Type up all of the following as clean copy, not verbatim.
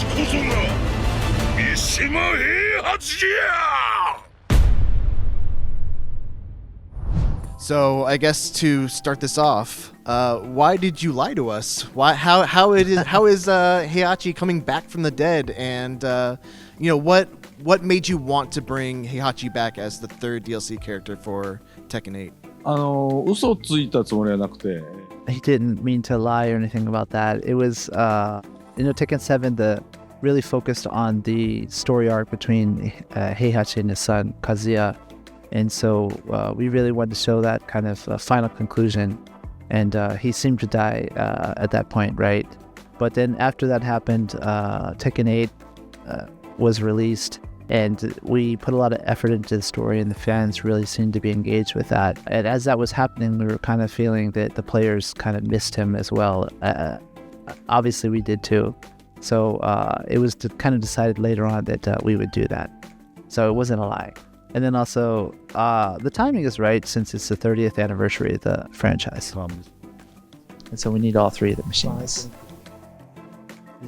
こそが三島平八じゃ。 So I guess to start this off, why did you lie to us? How is Heihachi coming back from the dead? And what made you want to bring Heihachi back as the third DLC character for Tekken 8? 嘘をついたつもりはなくて。He didn't mean to lie or anything about that. It was, Tekken 7, really focused on the story arc between Heihachi and his son Kazuya. And so we really wanted to show that kind of final conclusion. And he seemed to die at that point, right? But then after that happened, Tekken 8 was released. And we put a lot of effort into the story, and the fans really seemed to be engaged with that. And as that was happening, we were kind of feeling that the players kind of missed him as well. Obviously, we did too. So it was kind of decided later on that we would do that. So it wasn't a lie. And then also, the timing is right since it's the 30th anniversary of the franchise. And so we need all three of the machines.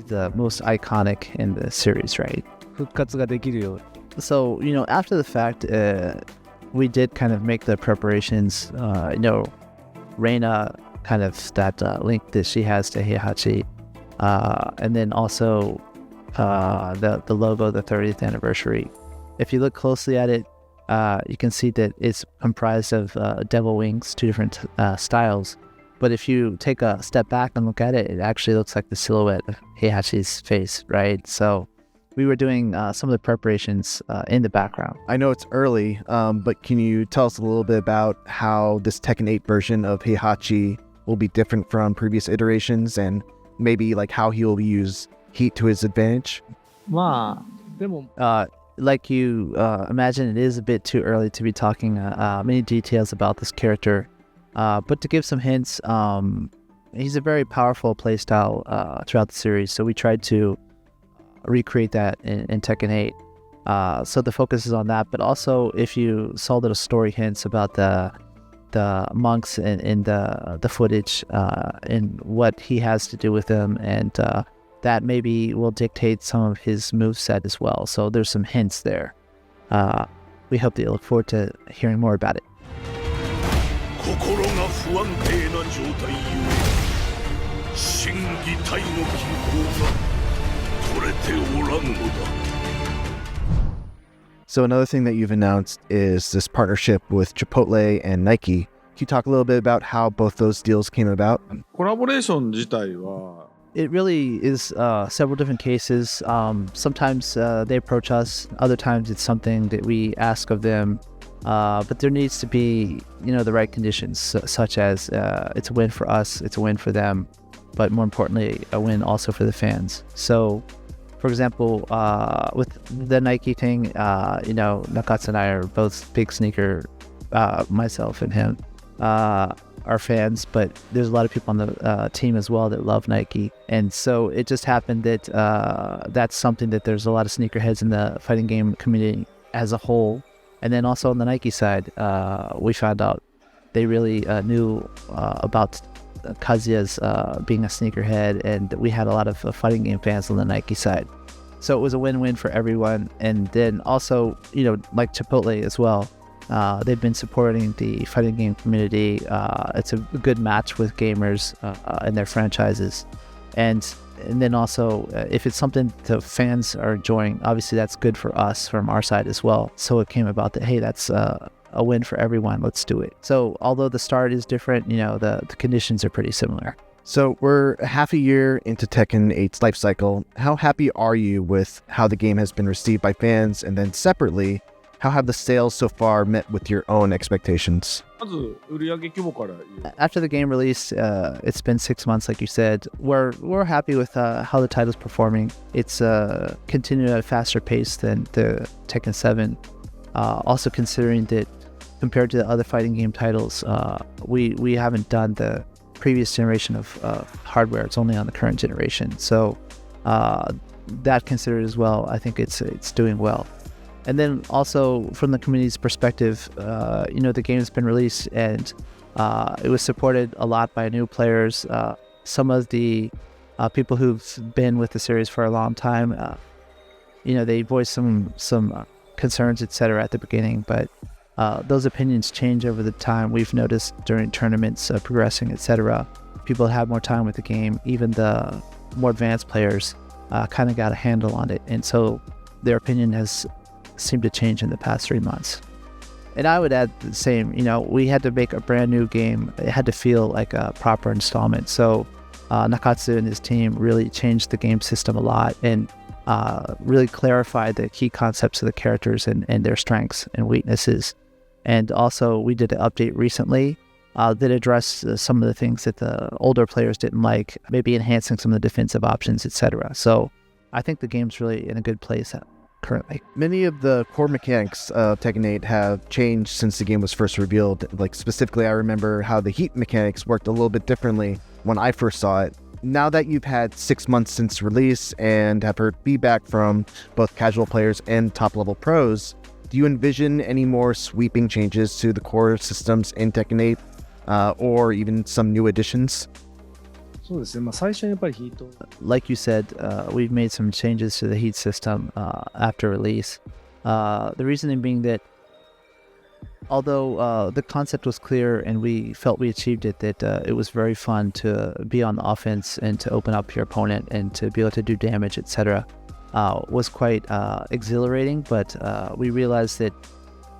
The most iconic in the series, right? So, after the fact, we did kind of make the preparations. Reina, kind of that link that she has to Heihachi. And then also the logo, the 30th anniversary. If you look closely at it, you can see that it's comprised of devil wings, two different styles. But if you take a step back and look at it, it actually looks like the silhouette of Heihachi's face, right? So we were doing some of the preparations in the background. I know it's early, but can you tell us a little bit about how this Tekken 8 version of Heihachi will be different from previous iterations, and maybe like how he will use heat to his advantage? Like you imagine, it is a bit too early to be talking many details about this character. But to give some hints, he's a very powerful playstyle throughout the series, so we tried to recreate that in Tekken 8. So the focus is on that, but also if you saw little story hints about the monks in the footage and what he has to do with them, and that maybe will dictate some of his moveset as well. So there's some hints there. We hope that you look forward to hearing more about it. 心が不安定な状態ゆえ心技体の均衡が取れておらんのだ。 So another thing that you've announced is this partnership with Chipotle and Nike. Can you talk a little bit about how both those deals came about? コラボレーション自体は It really is several different cases. Sometimes they approach us. Other times it's something that we ask of them. But there needs to be, the right conditions, such as it's a win for us, it's a win for them, but more importantly, a win also for the fans. So, for example, with the Nike thing, Nakatsu and I are both big sneaker, myself and him, are fans, but there's a lot of people on the team as well that love Nike. And so it just happened that that's something that there's a lot of sneakerheads in the fighting game community as a whole. And then also on the Nike side, we found out they really knew about Kazuya's being a sneakerhead, and we had a lot of fighting game fans on the Nike side. So it was a win-win for everyone. And then also, like Chipotle as well, they've been supporting the fighting game community. It's a good match with gamers and their franchises. And then also, if it's something the fans are enjoying, obviously that's good for us from our side as well. So it came about that, hey, that's a win for everyone. Let's do it. So although the start is different, the conditions are pretty similar. So we're half a year into Tekken 8's life cycle. How happy are you with how the game has been received by fans? And then separately, how have the sales so far met with your own expectations? まず売上規模から言う After the game release, it's been 6 months, like you said. We're happy with how the title's performing. It's continued at a faster pace than the Tekken 7. Also considering that compared to the other fighting game titles, we haven't done the previous generation of hardware. It's only on the current generation. So that considered as well, I think it's doing well. And then also from the community's perspective, the game's been released and it was supported a lot by new players. Some of the People who've been with the series for a long time, they voice some concerns, etc. at the beginning, but those opinions change over the time. We've noticed during tournaments progressing, etc. People have more time with the game. Even the more advanced players kind of got a handle on it, and so their opinion has seemed to change in the past 3 months. And I would add the same. We had to make a brand new game. It had to feel like a proper installment. So Nakatsu and his team really changed the game system a lot and really clarified the key concepts of the characters and their strengths and weaknesses. And also, we did an update recently that addressed some of the things that the older players didn't like, maybe enhancing some of the defensive options, etc. So I think the game's really in a good place currently. Many of the core mechanics of Tekken 8 have changed since the game was first revealed. Like specifically, I remember how the heat mechanics worked a little bit differently when I first saw it. Now that you've had 6 months since release and have heard feedback from both casual players and top-level pros, do you envision any more sweeping changes to the core systems in Tekken 8, or even some new additions? そうですね、最初にやっぱりヒート Like you said, we've made some changes to the heat system after release. The reasoning being that although the concept was clear and we felt we achieved it, that it was very fun to be on the offense and to open up your opponent and to be able to do damage, etc. Was quite exhilarating, but we realized that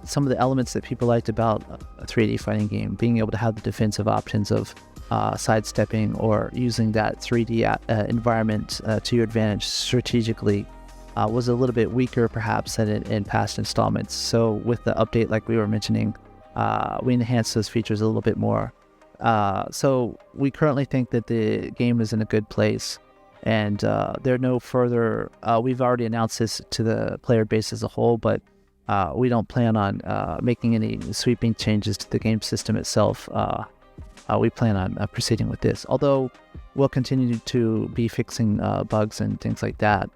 some of the elements that people liked about a 3D fighting game, being able to have the defensive options of sidestepping or using that 3D environment to your advantage strategically, was a little bit weaker perhaps than in past installments. So with the update, like we were mentioning, we enhanced those features a little bit more. So we currently think that the game is in a good place, and there are no further, we've already announced this to the player base as a whole, but we don't plan on making any sweeping changes to the game system itself. We plan on proceeding with this, although we'll continue to be fixing bugs and things like that.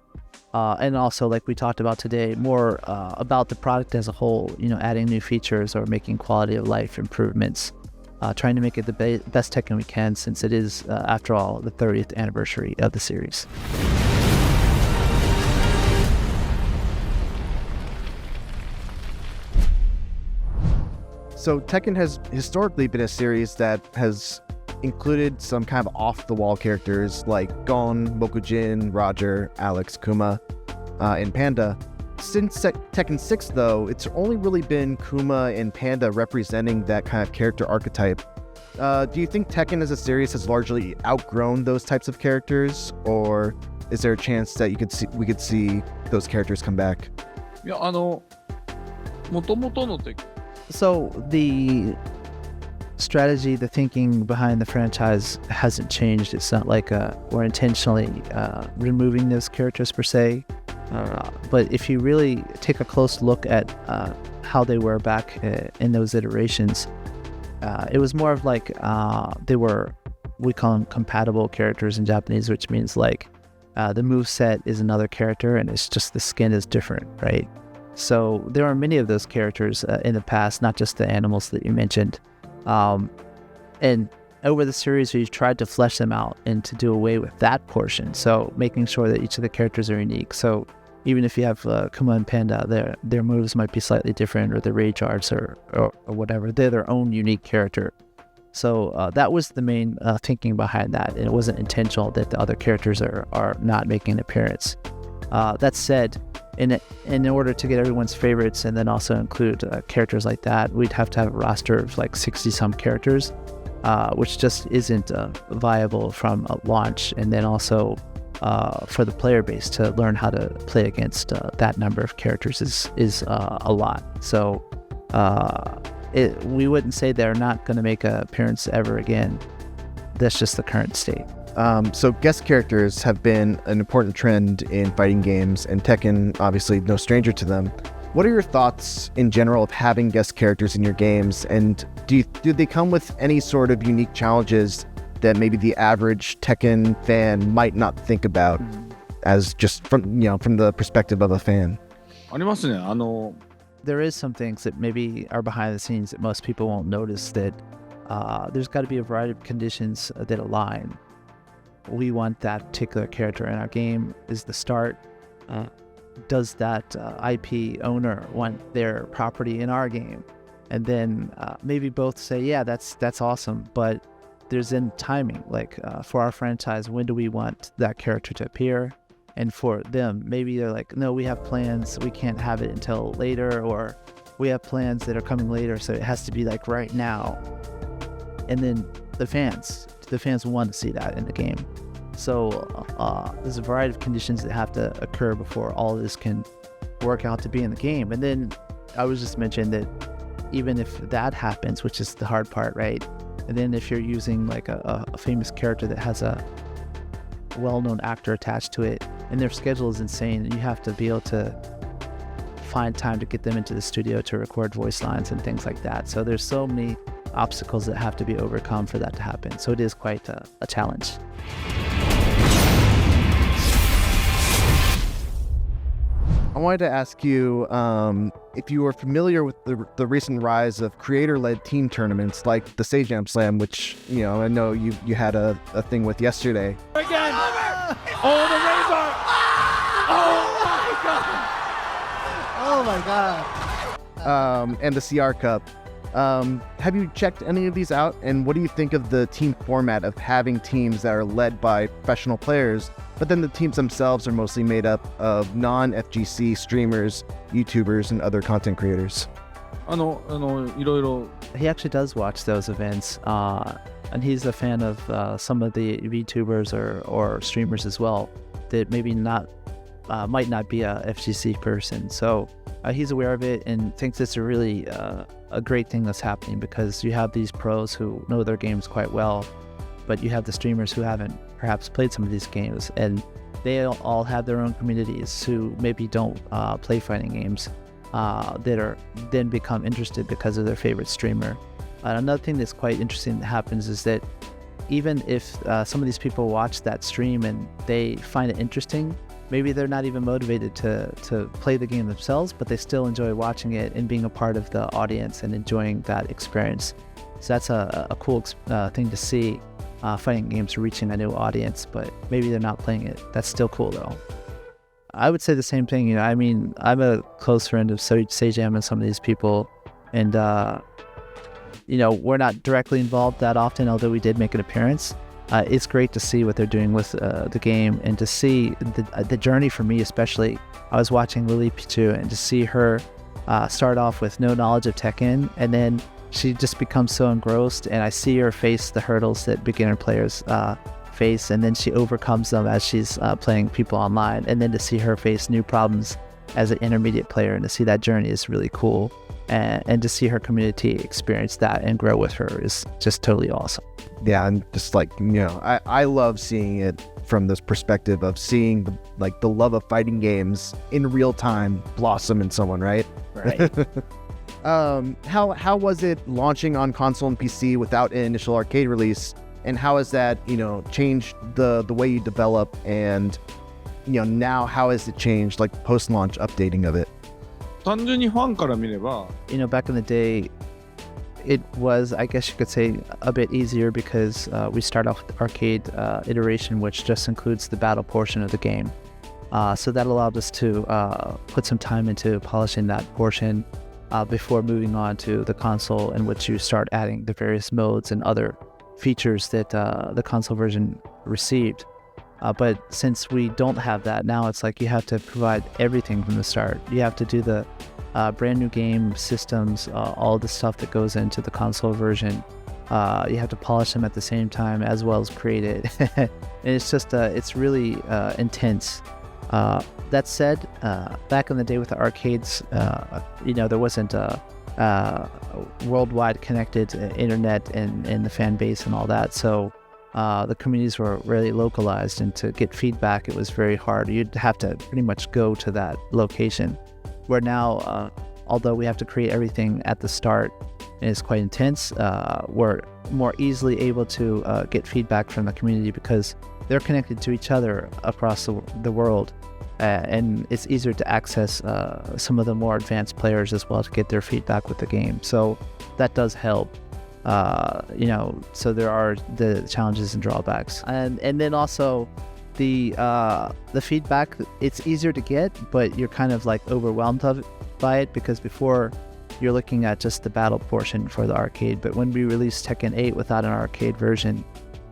And also, like we talked about today, more about the product as a whole, adding new features or making quality of life improvements, trying to make it the best Tekken we can, since it is, after all, the 30th anniversary of the series. So Tekken has historically been a series that has included some kind of off-the-wall characters like Gon, Mokujin, Roger, Alex, Kuma, and Panda. Since Tekken 6, though, it's only really been Kuma and Panda representing that kind of character archetype. Do you think Tekken as a series has largely outgrown those types of characters, or is there a chance that we could see those characters come back? いや元々のテック So the strategy, the thinking behind the franchise hasn't changed. It's not like we're intentionally removing those characters per se. But if you really take a close look at how they were back in those iterations, it was more of like they were, we call them compatible characters in Japanese, which means like the moveset is another character and it's just the skin is different, right? So there are many of those characters in the past, not just the animals that you mentioned. And over the series, we've tried to flesh them out and to do away with that portion. So making sure that each of the characters are unique. So even if you have Kuma and Panda, their moves might be slightly different, or the rage arts or whatever. They're their own unique character. So that was the main thinking behind that. And it wasn't intentional that the other characters are not making an appearance. That said, in order to get everyone's favorites and then also include characters like that, we'd have to have a roster of like 60-some characters, which just isn't viable from a launch. And then also for the player base to learn how to play against that number of characters is a lot. So we wouldn't say they're not going to make an appearance ever again. That's just the current state. So guest characters have been an important trend in fighting games, and Tekken obviously no stranger to them. What are your thoughts in general of having guest characters in your games, and do they come with any sort of unique challenges that maybe the average Tekken fan might not think about, as just from the perspective of a fan? ありますね。There is some things that maybe are behind the scenes that most people won't notice, that there's got to be a variety of conditions that align. we want that particular character in our game? Is the start. Does that IP owner want their property in our game? And then maybe both say, yeah, that's awesome, but there's then timing. Like for our franchise, when do we want that character to appear? And for them, maybe they're like, no, we have plans, we can't have it until later, or we have plans that are coming later, so it has to be like right now. And then the fans want to see that in the game. So there's a variety of conditions that have to occur before all this can work out to be in the game. And then I was just mentioning that even if that happens, which is the hard part, right? And then if you're using like a famous character that has a well-known actor attached to it, and their schedule is insane, and you have to be able to find time to get them into the studio to record voice lines and things like that. So there's so many obstacles that have to be overcome for that to happen. So it is quite a challenge. I wanted to ask you if you were familiar with the recent rise of creator-led team tournaments like the Seijam Slam, which I know you had a thing with yesterday. Again! Oh, the razor! Oh my god! And the CR Cup. Have you checked any of these out? And what do you think of the team format of having teams that are led by professional players, but then the teams themselves are mostly made up of non-FGC streamers, YouTubers, and other content creators? いろいろ He actually does watch those events, and he's a fan of some of the VTubers or streamers as well that maybe might not be a FGC person. So he's aware of it and thinks it's a really a great thing that's happening, because you have these pros who know their games quite well, but you have the streamers who haven't perhaps played some of these games, and they all have their own communities who maybe don't play fighting games that are then become interested because of their favorite streamer. Another thing that's quite interesting that happens is that even if some of these people watch that stream and they find it interesting, maybe they're not even motivated to play the game themselves, but they still enjoy watching it and being a part of the audience and enjoying that experience. So that's a cool thing to see, fighting games reaching a new audience, but maybe they're not playing it. That's still cool though. I would say the same thing. I mean, I'm a close friend of Seijam and some of these people, and we're not directly involved that often, although we did make an appearance. It's great to see what they're doing with the game, and to see the journey for me especially. I was watching Lily Pichu, and to see her start off with no knowledge of Tekken, and then she just becomes so engrossed, and I see her face the hurdles that beginner players face, and then she overcomes them as she's playing people online, and then to see her face new problems as an intermediate player, and to see that journey is really cool, and to see her community experience that and grow with her is just totally awesome. Yeah, and just like, I love seeing it from this perspective of seeing the love of fighting games in real time blossom in someone, right? Right. How was it launching on console and PC without an initial arcade release, and how has that changed the way you develop, and now how has it changed, like post-launch updating of it? 単純にファンから見れば Back in the day, it was, I guess you could say, a bit easier because we start off with the arcade iteration, which just includes the battle portion of the game. So that allowed us to put some time into polishing that portion before moving on to the console, in which you start adding the various modes and other features that the console version received. But since we don't have that, now it's like you have to provide everything from the start. You have to do the brand new game systems, all the stuff that goes into the console version. You have to polish them at the same time as well as create it. And it's just, it's really intense. That said, back in the day with the arcades, there wasn't a worldwide connected internet and the fan base and all that. So the communities were really localized, and to get feedback, it was very hard. You'd have to pretty much go to that location. Where now, although we have to create everything at the start, and it's quite intense, we're more easily able to get feedback from the community because they're connected to each other across the world. And it's easier to access some of the more advanced players as well to get their feedback with the game. So that does help. So there are the challenges and drawbacks, and then also the feedback. It's easier to get, but you're kind of like overwhelmed by it, because before you're looking at just the battle portion for the arcade, but when we released Tekken 8 without an arcade version,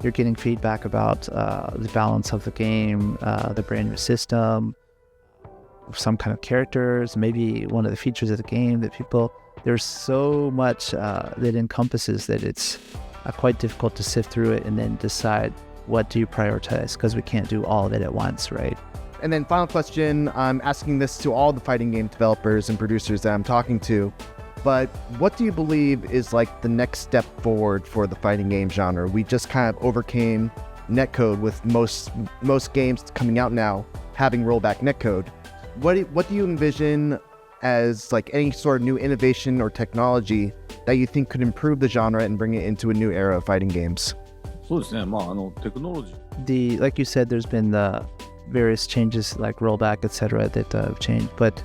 you're getting feedback about the balance of the game, the brand new system, some kind of characters, maybe one of the features of the game that there's so much that encompasses that it's quite difficult to sift through it and then decide what do you prioritize, because we can't do all of it at once, right? And then final question, I'm asking this to all the fighting game developers and producers that I'm talking to, but what do you believe is like the next step forward for the fighting game genre? We just kind of overcame netcode with most games coming out now having rollback netcode. What do you envision as like any sort of new innovation or technology that you think could improve the genre and bring it into a new era of fighting games? そうですね。テクノロジー。 Like you said, there's been the various changes like rollback, etc., that have changed. But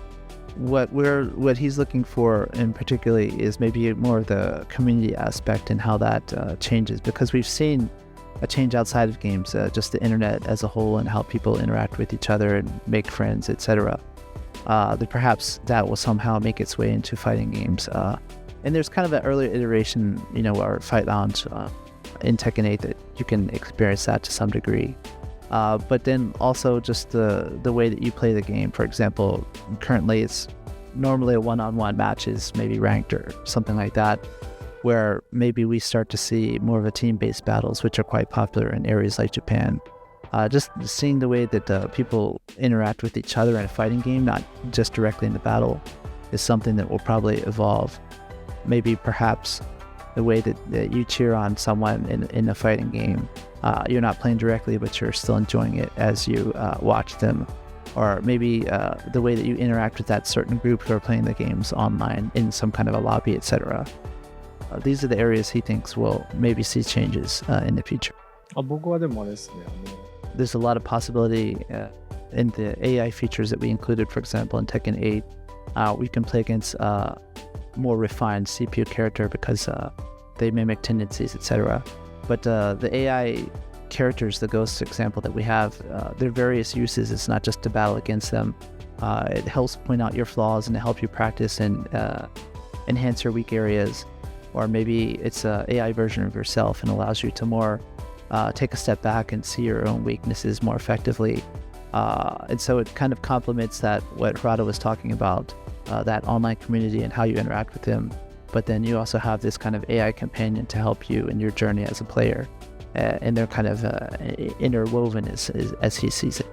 what he's looking for in particularly is maybe more of the community aspect and how that changes, because we've seen a change outside of games, just the internet as a whole and how people interact with each other and make friends, etc. That perhaps that will somehow make its way into fighting games. And there's kind of an earlier iteration, our Fight Lounge in Tekken 8 that you can experience that to some degree. But then also just the way that you play the game. For example, currently it's normally a one-on-one matches, maybe ranked or something like that, where maybe we start to see more of a team-based battles, which are quite popular in areas like Japan. Just seeing the way that people interact with each other in a fighting game, not just directly in the battle, is something that will probably evolve. Maybe perhaps the way that you cheer on someone in a fighting game. You're not playing directly, but you're still enjoying it as you watch them. Or maybe the way that you interact with that certain group who are playing the games online in some kind of a lobby, etc. These are the areas he thinks will maybe see changes in the future. 僕はでもあれですね。There's a lot of possibility in the AI features that we included, for example, in Tekken 8. We can play against more refined CPU character because they mimic tendencies, etc. But the AI characters, the ghost example that we have, there are various uses. It's not just to battle against them. It helps point out your flaws and to help you practice and enhance your weak areas. Or maybe it's an AI version of yourself and allows you to more take a step back and see your own weaknesses more effectively. And so it kind of complements what Harada was talking about, that online community and how you interact with them. But then you also have this kind of AI companion to help you in your journey as a player. And they're kind of interwoven as he sees it.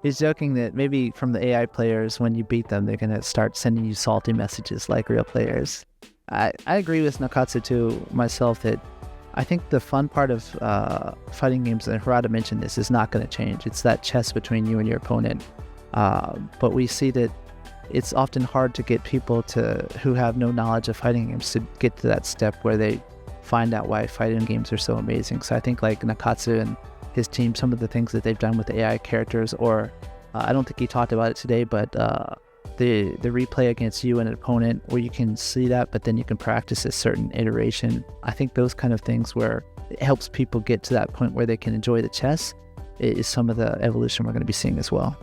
He's joking that maybe from the AI players, when you beat them, they're going to start sending you salty messages like real players. I agree with Nakatsu too, myself, that I think the fun part of fighting games, and Harada mentioned this, is not going to change. It's that chess between you and your opponent. But we see that it's often hard to get people who have no knowledge of fighting games to get to that step where they find out why fighting games are so amazing. So I think like Nakatsu and his team, some of the things that they've done with the AI characters, or I don't think he talked about it today, but the replay against you and an opponent where you can see that, but then you can practice a certain iteration. I think those kind of things where it helps people get to that point where they can enjoy the chess is some of the evolution we're going to be seeing as well.